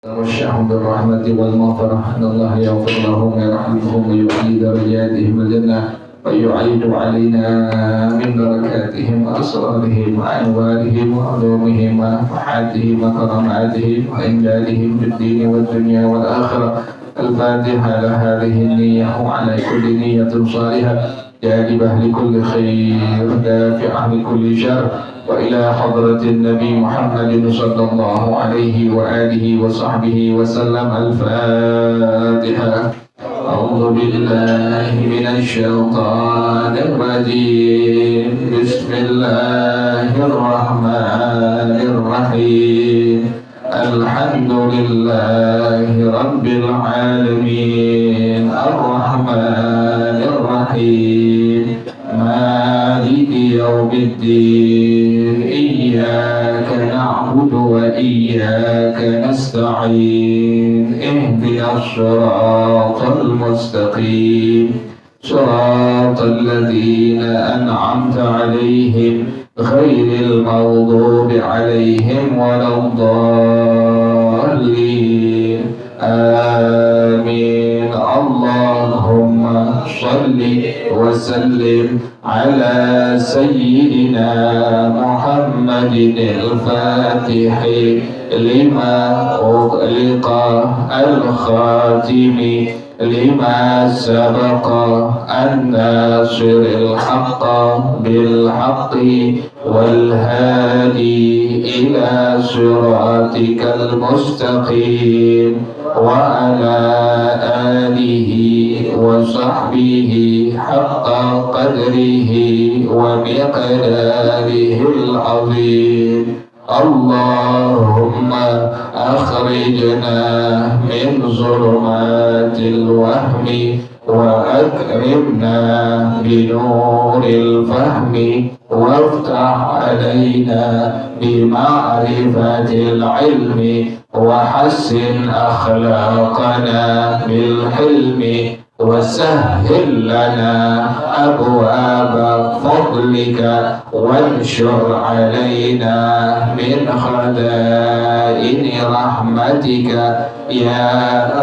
ترشحهم بالرحمة والمغفرة أن الله يغفر لهم ويرحمهم ويعلي درجاتهم الجنة ويعيد علينا من بركاتهم وأسرارهم وأنوارهم وعلومهم ونفحاتهم وكراماتهم وإمدادهم في الدين والدنيا والآخرة. الفاتحة لهذه النية وعلى كل نية صالحة جالبة لكل خير دافعة لكل شر. وإلى حضرة النبي محمد صلى الله عليه وآله وصحبه وسلم. الفاتحة. أعوذ بالله من الشيطان الرجيم. بسم الله الرحمن الرحيم. الحمد لله رب العالمين الرحمن الرحيم مالك يوم الدين. إياك نعبد وإياك نستعين. اهدنا الصراط المستقيم صراط الذين أنعمت عليهم غير المغضوب عليهم ولا الضالين. آمين. اللهم صل وسلم على سيدنا محمد الفاتح لما أغلق الخاتم لما سبق الناصر الحق بالحق والهادي إلى صراطك المستقيم وعلى آله وصحبه حق قدره ومقداره العظيم. اللهم أخرجنا من ظلمات الوهم وأكرمنا بنور الفهم وافتح علينا بمعرفة العلم وحسن أخلاقنا بالحلم وسهل لنا أبواب فضلك وانشر علينا من خزائن رحمتك يا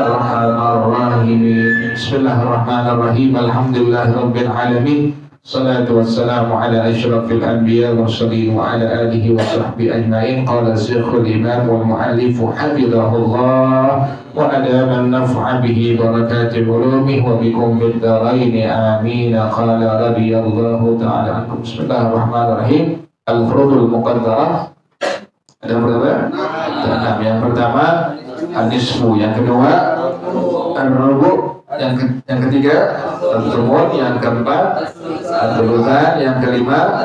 أرحم الراحمين. بسم الله الرحمن الرحيم. الحمد لله رب العالمين. الصلاة والسلام على أشرف الأنبياء والمرسلين وعلى آله وصحبه أجمعين. قال الشيخ الإمام والمؤلف حفظه الله وأدام النفع به بركات علومه وبكم في الدارين آمين. قال رضي الله تعالى عنكم. بسم الله الرحمن الرحيم. Al-Furudul Muqaddarah ada berapa? Enam. Yang pertama An-Nisfu, yang kedua An-Rubu', yang ketiga Al-Thumun, yang keempat Al-Thuluthan, yang kelima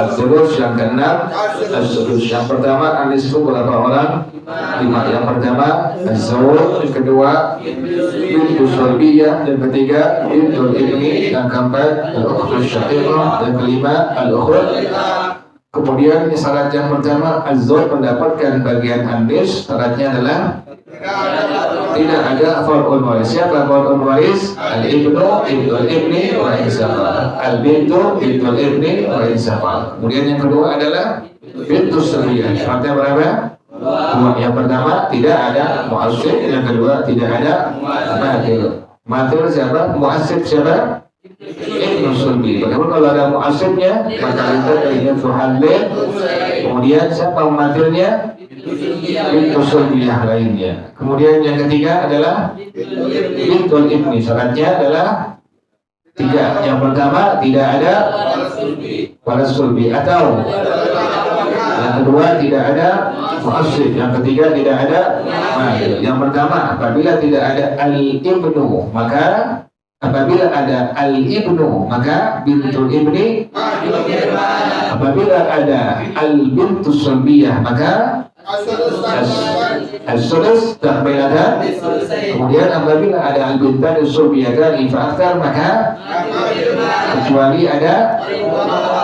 Al-Thuluth, yang keenam Al-Sudus. Yang pertama An-Nisfu berapa orang? 5. Yang pertama Az-Zawj, yang kedua Bintu Sulbiyah, yang ketiga Bintul Ibni, yang keempat Al-Ukhtus Syaqiqah, yang kelima Al-Ukhrut. Kemudian syarat yang pertama Az-Zawj mendapatkan bagian An-Nis. Syaratnya adalah tidak ada far'ul waris. Siapa far'ul waris? Al-ibnu, ibnul ibni, wa insafal. Al-bintu, ibnul ibni, wa insafal. Kemudian yang kedua adalah bintu sulbiyah. Syaratnya berapa? 2. Yang pertama tidak ada mu'assib, yang kedua tidak ada mathil. Mathil siapa? Mu'assib siapa? Ibnu sulbi. Bagaimana kalau ada mu'assibnya? Maka kita teringat Fuhalil. Kemudian siapa mathilnya? Bintu sulbiyah lainnya. Kemudian yang ketiga adalah bintul ibni. Syaratnya adalah 3. Yang pertama tidak ada wala sulbi, atau yang kedua tidak ada mu'assib, yang ketiga tidak ada mathil. Yang pertama apabila tidak ada al-ibnu, maka apabila ada al-ibnu maka bintul ibni. Apabila ada al-bintu sulbiyah maka as-sudus takbilatan. Kemudian apabila ada al-bintan sulbiyatan fa'aktar maka kecuali ada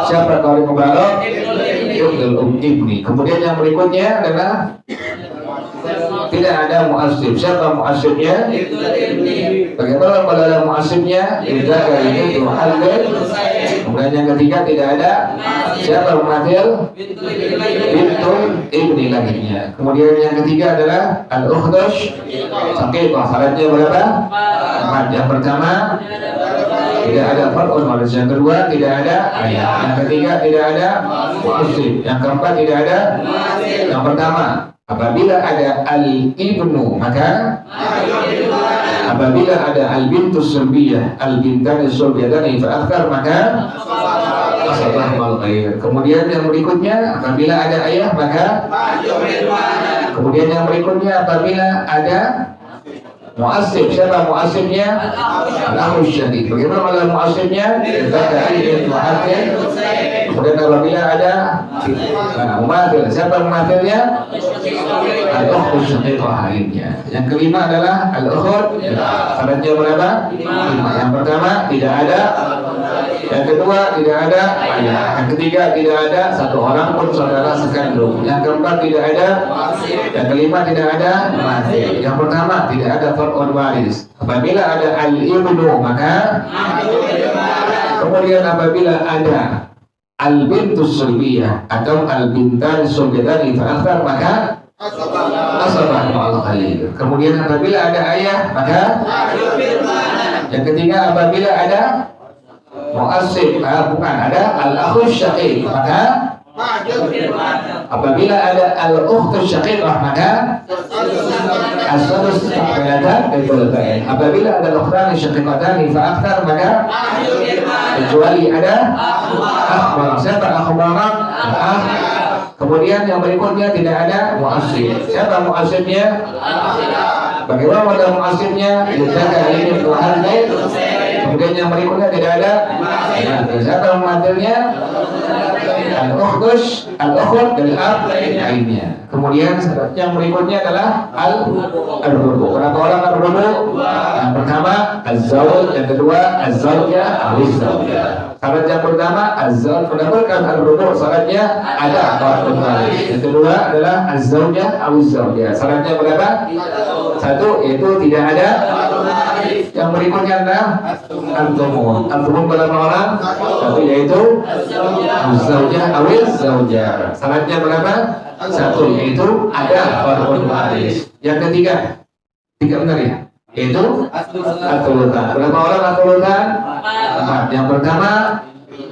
siapa kalau mubalagh ibnul ibni. Kemudian yang berikutnya adalah Tidak ada mu'assib. Siapa mu'assibnya? Bagaimana kalau ada mu'assibnya? Tidak ini mu'allil. Kemudian yang ketiga tidak ada. Siapa mu'athil? Bintul ibni lakinya. Kemudian yang ketiga adalah al-ukhdash syaqiqah. Syaratnya berapa? 4. Yang pertama tidak ada far'un waris. Yang kedua tidak ada ayah. Yang ketiga tidak ada mu'assib. Yang keempat tidak ada. Yang pertama, apabila ada al-ibnu maka apabila ada al-bintus sulbiyah al-bintani sulbiyatani fa'akthar maka asabah mal ghair. Kemudian yang berikutnya apabila ada ayah maka kemudian yang berikutnya apabila ada mu'assib. Siapa mu'assibnya? Al-akhus syadid. Bagaimana kalau mu'assibnya? Kemudian apabila ada mumathil. Siapa mumathilnya? Al-akhus syaqiqah lainnya. Yang kelima adalah al-ukhud. Syaratnya berapa? 5. Yang pertama tidak ada. Yang kedua tidak ada ayah. Yang ketiga tidak ada satu orang pun saudara sekandung. Yang keempat tidak ada. Yang kelima tidak ada mumathil. Yang pertama tidak ada far'un waris. Apabila ada al-ibnu maka kemudian apabila ada al-bintus sulbiyah atau al-bintan sulbiyatani fa'akthar maka asabah ma'al khalil. Kemudian apabila ada ayah maka yang ketiga apabila ada mu'assib bukan ada al-akhus syaqiq maka apabila ada al-ukhtus syaqiqah maka as-sadus ta'bilatan al-bain. Apabila ada al-ukhtani syaqiqatani fa'akthar maka kecuali ada akhbar. Siapa akhbaran? Kemudian yang berikutnya tidak ada mu'assib. Siapa mu'assibnya? Bagaimana ada mu'assibnya? Ini Tuhan. Kemudian yang berikutnya tidak ada. Siapa mu'assibnya? Al-ukhtus, al-ukhud dan al-lainnya. Kemudian yang berikutnya adalah al-rubu. Berapa orang al-rubu? Yang pertama az-zawj, yang kedua az-zawjah, az-zawjah. Syarat yang pertama az-zawj mendapatkan al-rubu, syaratnya ada far'un waris. Yang kedua adalah az-zawjah, az-zawjah. Syaratnya berapa? 1 yaitu tidak ada. Yang berikutnya adalah al-thumun. Al-thumun berapa orang? 1 yaitu az-zawjah, az-zawjah. Syaratnya berapa? 1 yaitu ada far'un waris. Yang ketiga, 3 benar ya? Yaitu at-thulutsan. Berapa orang at-thulutsan? 4. Yang pertama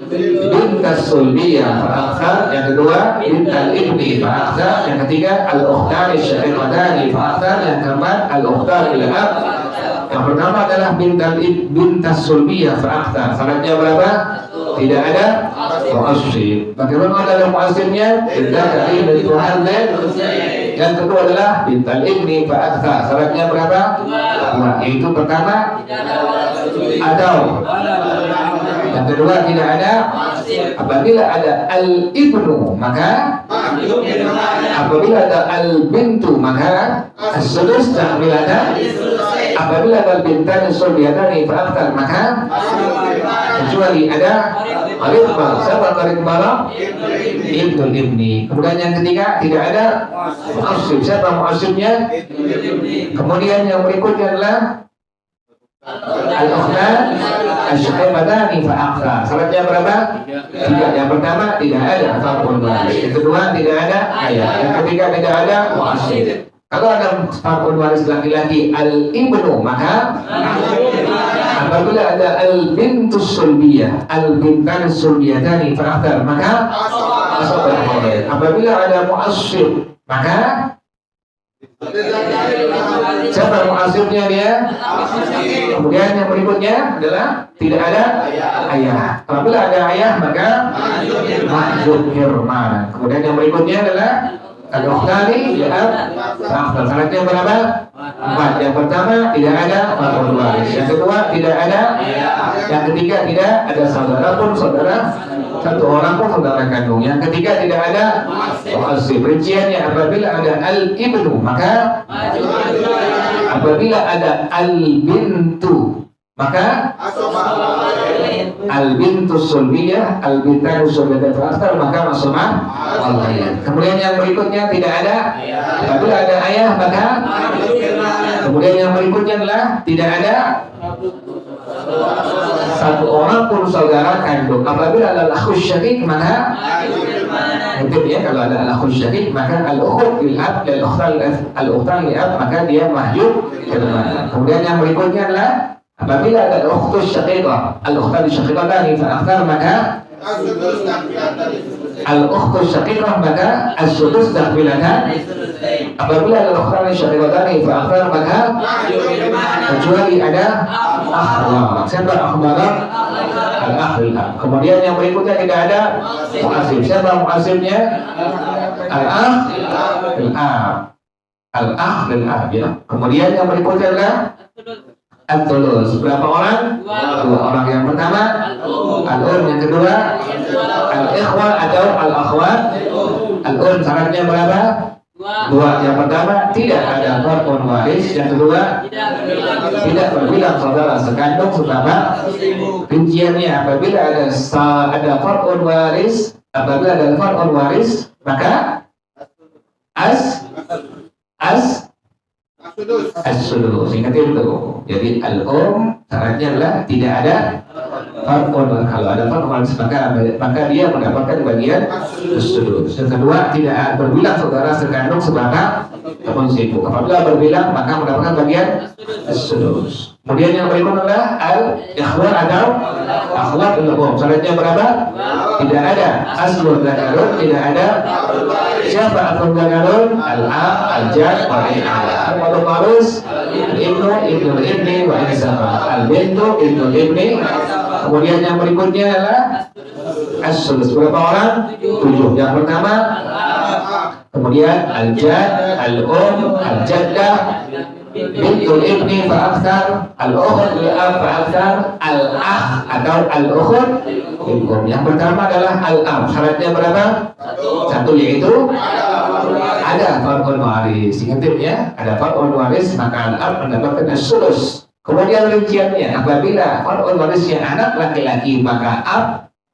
bintas sulbiyah fa'akthar. Yang kedua bintal ibni fa'akthar. Yang ketiga al-ukhtani syaqiqatani fa'akthar. Yang keempat al-ukhtar bil ab. Yang pertama adalah bintas sulbiyah fa'akthar. Syaratnya berapa? Tidak ada mu'assib. Bagaimana ada mu'assibnya? Tidak dari Tuhan. Yang kedua adalah bintal ibni fa'akthar. Syaratnya berapa? Yaitu pertama atau yang kedua tidak ada. Apabila ada al-ibnu maka apabila ada al-bintu maka as-sudus ta'bilatan. Apabila ada al-bintan sulbiyatani fa'akthar maka kecuali ada al-iqbal. Siapa al-iqbal? Ibnul ibni. Kemudian yang ketiga tidak ada mu'assib. Siapa mu'assibnya? Kemudian yang berikutnya adalah al-ukhtan asy-syaqiqatani fa'akthar. Syaratnya berapa? 3. Yang pertama tidak ada far'un waris. Yang kedua tidak ada ayah. Yang ketiga tidak ada mu'assib. Kalau ada far'un waris laki-laki al-ibnu maka apabila ada al-bintus sulbiyah al-bintan sulbiyatani fa'akthar maka asabah khair. Apabila ada mu'assib maka siapa mu'assibnya dia? Kemudian yang berikutnya adalah tidak ada ayah. Apabila ada ayah maka mahjub hirman. Kemudian yang berikutnya adalah al-ukhtani ya fa'akthar. Syaratnya berapa? 4. Yang pertama tidak ada far'un waris. Yang kedua tidak ada. Yang ketiga tidak ada saudara pun saudara. 1 orang pun saudara kandung. Yang ketiga tidak ada mu'assib. Rinciannya apabila ada al-ibnu maka apabila ada al-bintu maka al-bintu sulbiyah, al-bintanu sulbiyah fa'akthar, maka masumah al-ayat. Kemudian yang berikutnya tidak ada. Apabila ada ayah maka. Kemudian yang berikutnya adalah tidak ada satu orang pun saudara kandung. Apabila ada al-akhus syaqiq maka mungkin ya, kalau ada al-akhus syaqiq maka al-ukht lil ab dan al-ukhtan li ab, maka dia mahjub. Kemudian yang berikutnya adalah apabila ada al-ukhtus syaqiqah, al-ukhtan syaqiqatan fa akthar, maka al-ukhtus syaqiqah maka as-sudus takmilatan. Apabila ada al-ukhtan syaqiqatan fa akthar, maka kecuali ada akhwat. Siapa akhwat? Al-akhl. Kemudian yang berikutnya tidak ada mu'asib. Siapa mu'asibnya? Al-akh al-ab. Al-akh al-ab ya. Kemudian yang berikutnya adalah al-thuluts. Berapa orang? Dua orang. Yang pertama al-um, yang kedua al-ikhwah atau al-akhwat. Al-um syaratnya berapa? Dua. Yang pertama tidak ada far'un waris, yang kedua tidak berbilang saudara sekandung sebab rinciannya apabila ada far'un waris, apabila ada far'un waris maka as-sudus. Ingat itu. Jadi al-um syaratnya adalah tidak ada far'un. Kalau ada far'un waris maka dia mendapatkan bagian as-sudus. Yang kedua tidak berbilang saudara sekandung sebab ataupun sibuk. Apabila berbilang maka mendapatkan bagian as-sudus. Kemudian yang berikutnya adalah al-ikhwah atau akhwat al-um. Syaratnya berapa? Tidak ada aslun zakarun, tidak ada siapa aslun zakarun, al-ab, al-jad, wal-ikhwah. Kalau harus ibnu ibni wa insafah, al-bintu ibnu ibni. Kemudian yang berikutnya adalah as-sudus. Berapa orang? 7. Yang pertama, kemudian al-jad, al-um, al-jaddah, bintul ibni fa'akthar, al-ukht lil-ab fa'akthar, al-akh atau al-ukht lil-um. Yang pertama adalah al-ab. Syaratnya berapa? 1, yaitu ada far'un waris. Ingat ya, ada far'un waris maka al-ab mendapatkan as-sudus. Kemudian rinciannya apabila far'un warisnya anak laki-laki maka ab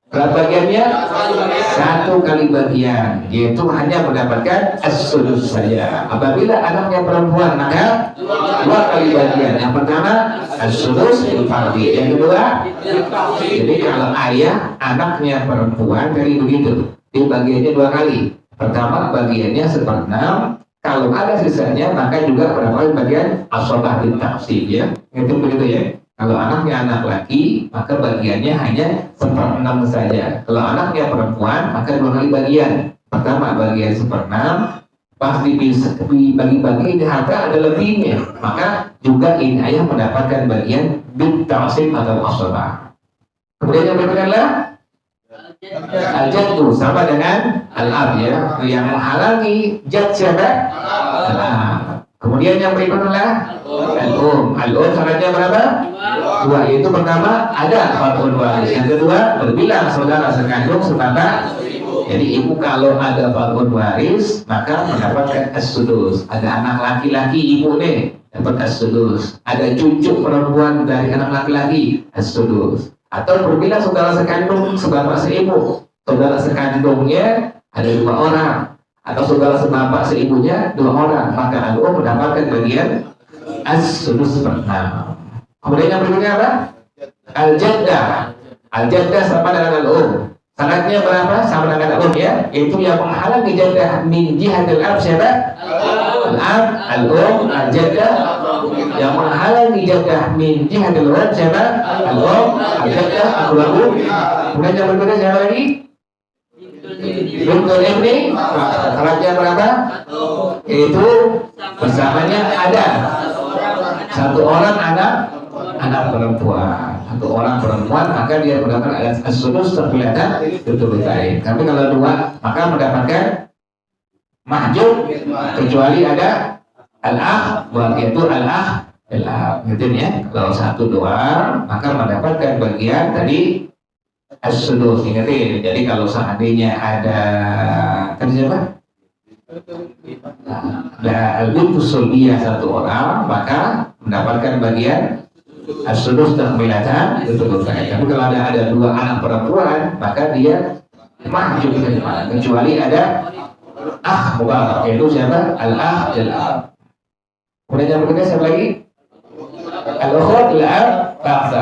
berapa bagiannya? 1 kali bagian, yaitu hanya mendapatkan as-sudus saja. Apabila anaknya perempuan maka 2 kali bagian. Yang pertama as-sudus bil fardhi, yang kedua. Jadi kalau ayah anaknya perempuan dari begitu, dia bagiannya 2 kali. Pertama bagiannya 1/6. Kalau ada sisanya maka juga mendapatkan bagian as-shobah bin taksib ya. Itu begitu ya. Kalau anaknya anak laki maka bagiannya hanya 1/6 saja. Kalau anaknya perempuan maka 2 kali bagian. Pertama bagian 1/6, pas dibagi-bagi di harta ada lebihnya, maka juga ini ayah mendapatkan bagian bin taksib atau as-shobah. Kemudian yang berikutnya adalah al-jaddu, sama dengan al-ab ya. Yang menghalangi jad siapa? Al-ab. Kemudian yang berikutnya adalah al-um. Al-um syaratnya berapa? 2, yaitu pertama ada far'un waris, yang kedua berbilang saudara sekandung sebab. Jadi ibu kalau ada far'un waris maka mendapatkan as-sudus. Ada anak laki-laki ibu nih dapat as-sudus. Ada cucu perempuan dari anak laki-laki as-sudus. Atau berbilang saudara sekandung sebapak seibu, saudara sekandungnya ada 2 orang, atau saudara sebapak seibunya 2 orang, maka al-um mendapatkan bagian as-sudus per-6. Kemudian yang berikutnya apa? Al-jaddah. Al-jaddah sama dengan al-um. Syaratnya berapa? Sama dengan al-um ya, yaitu yang menghalangi jaddah min jihatil ab siapa? Al-ab, al-um, al-jaddah. Yang menghalangi jaddah min jihatil walad siapa? Al-um, al-jaddah, al-abu. Kemudian yang berikutnya siapa lagi? Bintul ibni. Syaratnya berapa? Yaitu bersamanya ada 1 orang anak perempuan. 1 orang perempuan maka dia mendapatkan as-sudus terkelihatan betul-betul. Tapi kalau 2 maka mendapatkan mahjub kecuali ada al-akh, yaitu al-akh gitu ya. Kalau 1 doang maka mendapatkan bagian tadi as-sudus. Ingatin. Jadi kalau seandainya ada siapa? Ada al-bintu sulbiyah 1 orang maka mendapatkan bagian as-sudus takmilatan betul. Tapi kalau ada dua anak perempuan, maka dia mahjub kecuali ada mubarak, yaitu siapa? Al-akh dan al-akh. Kemudian yang berikutnya siapa lagi? Al-ukhut al-akh.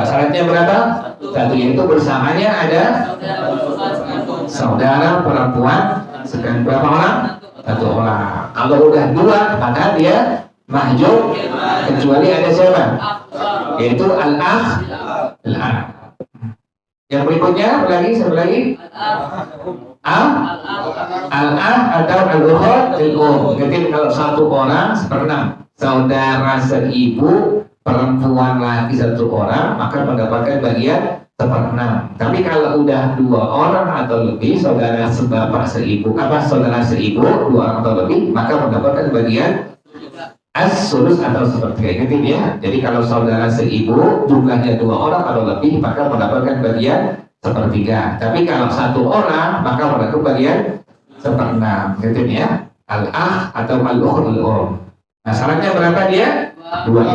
Syaratnya berapa? Satu, yaitu bersamanya ada saudara perempuan. Sekarang berapa orang? Satu orang. Kalau udah dua, maka dia mahjub kecuali ada siapa? Yaitu al-akh al-akh. Yang berikutnya apa lagi? Siapa lagi? Al-akh atau al-ukhut al-um. Jadi kalau satu orang seperenam, saudara seibu perempuan lagi satu orang, maka mendapatkan bagian seperenam. Tapi kalau udah dua orang atau lebih, saudara sebapak seibu, saudara seibu dua orang atau lebih, maka mendapatkan bagian as-sulus atau sepertiga. Ingat ya. Jadi kalau saudara seibu jumlahnya dua orang atau lebih, maka mendapatkan bagian sepertiga. Tapi kalau satu orang, maka mendapatkan bagian seperenam. Gitu ya. Al-akh atau al-ukhut al-um. Nah, syaratnya berapa dia? Dua,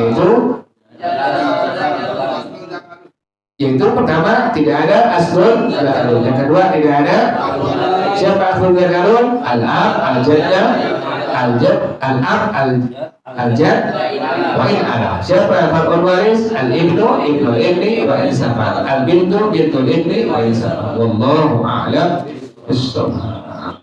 yaitu pertama tidak ada aslun zakarun, yang kedua tidak ada siapa aslun zakarun? Al-ab, al-jadda, al-jad, al-ab, al-jad, wa in ada. Siapa far'ul waris? Al-ibnu, ibnu ibni, wa in safar. Al-bintu, bintul ibni, wa in safar. Wallahu a'lam bissawab.